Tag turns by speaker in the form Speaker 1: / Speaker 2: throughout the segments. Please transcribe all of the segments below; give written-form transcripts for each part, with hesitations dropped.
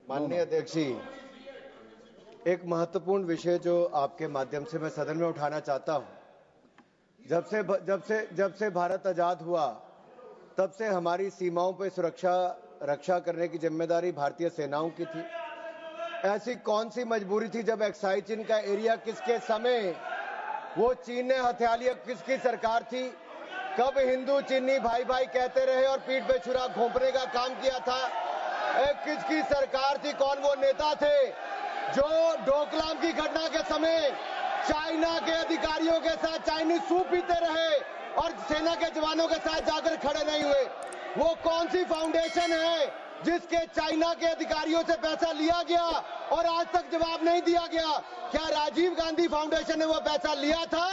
Speaker 1: माननीय अध्यक्ष जी, एक महत्वपूर्ण विषय जो आपके माध्यम से मैं सदन में उठाना चाहता हूं। जब से भारत आजाद हुआ तब से हमारी सीमाओं पर रक्षा करने की जिम्मेदारी भारतीय सेनाओं की थी। ऐसी कौन सी मजबूरी थी जब एक्साइज चीन का एरिया किसके समय वो चीन ने हथिया लिया? किसकी सरकार थी? कब हिंदू चीनी भाई भाई कहते रहे और पीठ पे छुरा घोंपने का काम किया था? किसकी सरकार थी? कौन वो नेता थे जो डोकलाम की घटना के समय चाइना के अधिकारियों के साथ चाइनीज सूप पीते रहे और सेना के जवानों के साथ जाकर खड़े नहीं हुए? वो कौन सी फाउंडेशन है जिसके चाइना के अधिकारियों से पैसा लिया गया और आज तक जवाब नहीं दिया गया? क्या राजीव गांधी फाउंडेशन ने वो पैसा लिया था?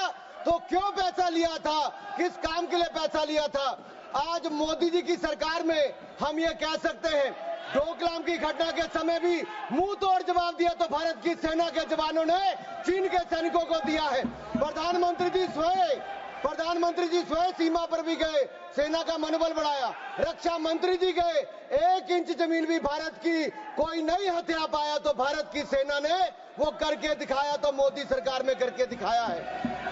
Speaker 1: तो क्यों पैसा लिया था? किस काम के लिए पैसा लिया था? आज मोदी जी की सरकार में हम ये कह सकते हैं, डोकलाम की घटना के समय भी मुंह तोड़ जवाब दिया तो भारत की सेना के जवानों ने चीन के सैनिकों को दिया है। प्रधानमंत्री जी स्वयं सीमा पर भी गए, सेना का मनोबल बढ़ाया। रक्षा मंत्री जी गए, 1 इंच जमीन भी भारत की कोई नहीं हथिया पाया तो भारत की सेना ने वो करके दिखाया, तो मोदी सरकार में करके दिखाया है।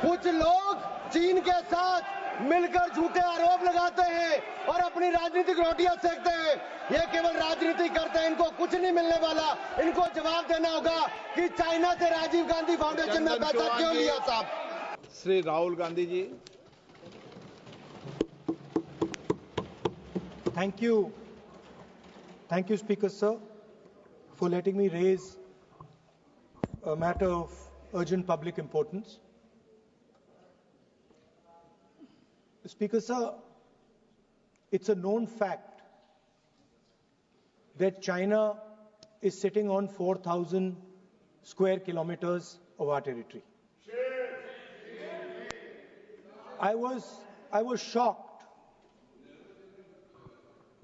Speaker 1: कुछ लोग चीन के साथ मिलकर झूठे आरोप लगाते हैं और अपनी राजनीतिक रोटियां सेकते हैं। ये केवल राजनीति करते हैं, इनको कुछ नहीं मिलने वाला। इनको जवाब देना होगा कि चाइना से राजीव गांधी फाउंडेशन में पैसा क्यों लिया साहब?
Speaker 2: Shri Rahul Gandhi ji.
Speaker 3: Thank you, Speaker sir, for letting me raise a matter of urgent public importance. Speaker sir, it's a known fact that China is sitting on 4,000 square kilometers of our territory. I was shocked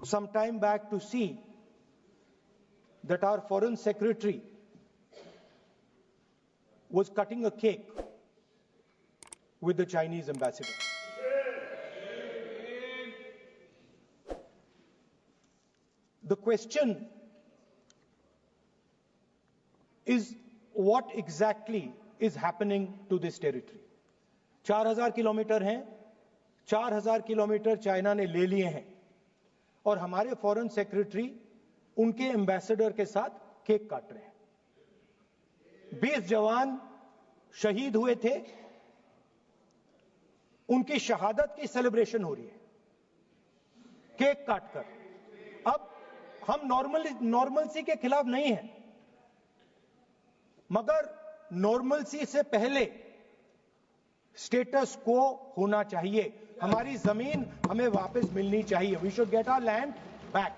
Speaker 3: some time back to see that our foreign secretary was cutting a cake with the Chinese ambassador. The question is, what exactly is happening to this territory? 4,000 kilometre हैं, 4,000 kilometre China ने ले लिए हैं और हमारे foreign secretary उनके ambassador के साथ केक काट रहे हैं। 20 जवान शहीद हुए थे, उनकी शहादत की सेलिब्रेशन हो रही है केक काटकर। अब हम नॉर्मलसी के खिलाफ नहीं हैं, मगर नॉर्मलसी से पहले स्टेटस को होना चाहिए। हमारी जमीन हमें वापस मिलनी चाहिए। We should get our land back.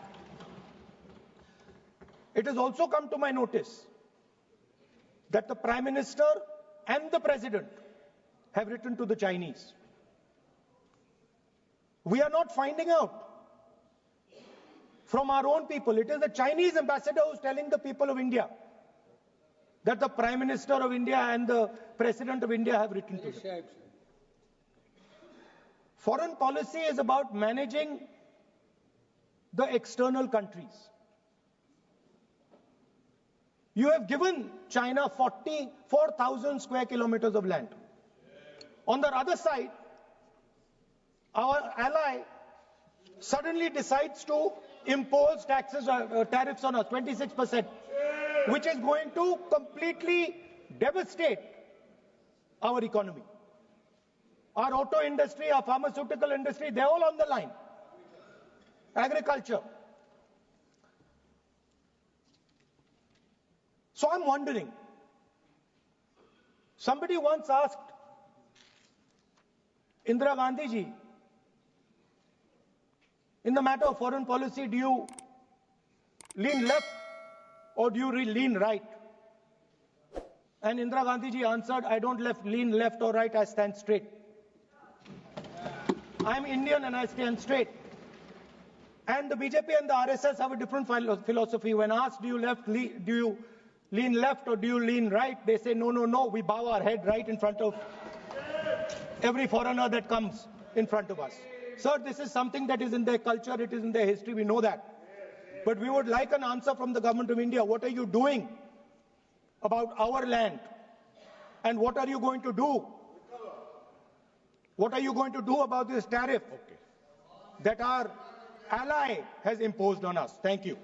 Speaker 3: It has also come to my notice that the Prime Minister and the President have written to the Chinese. We are not finding out from our own people. It is the Chinese ambassador who's telling the people of India that the Prime Minister of India and the President of India have written to them. Foreign policy is about managing the external countries. You have given China 44,000 square kilometers of land. On the other side, our ally suddenly decides to impose tariffs on us, 26%, which is going to completely devastate our economy. Our auto industry, our pharmaceutical industry, they're all on the line. Agriculture. So I'm wondering, somebody once asked Indira Gandhi ji, in the matter of foreign policy, do you lean left or do you lean right? And Indira Gandhi ji answered, I don't lean left or right, I stand straight. I'm Indian and I stand straight. And the BJP and the RSS have a different philosophy. When asked, do you lean left or do you lean right? They say, no, we bow our head right in front of every foreigner that comes in front of us. Sir, this is something that is in their culture, it is in their history, we know that. But we would like an answer from the government of India. What are you doing about our land? And what are you going to do? What are you going to do about this tariff that our ally has imposed on us? Thank you.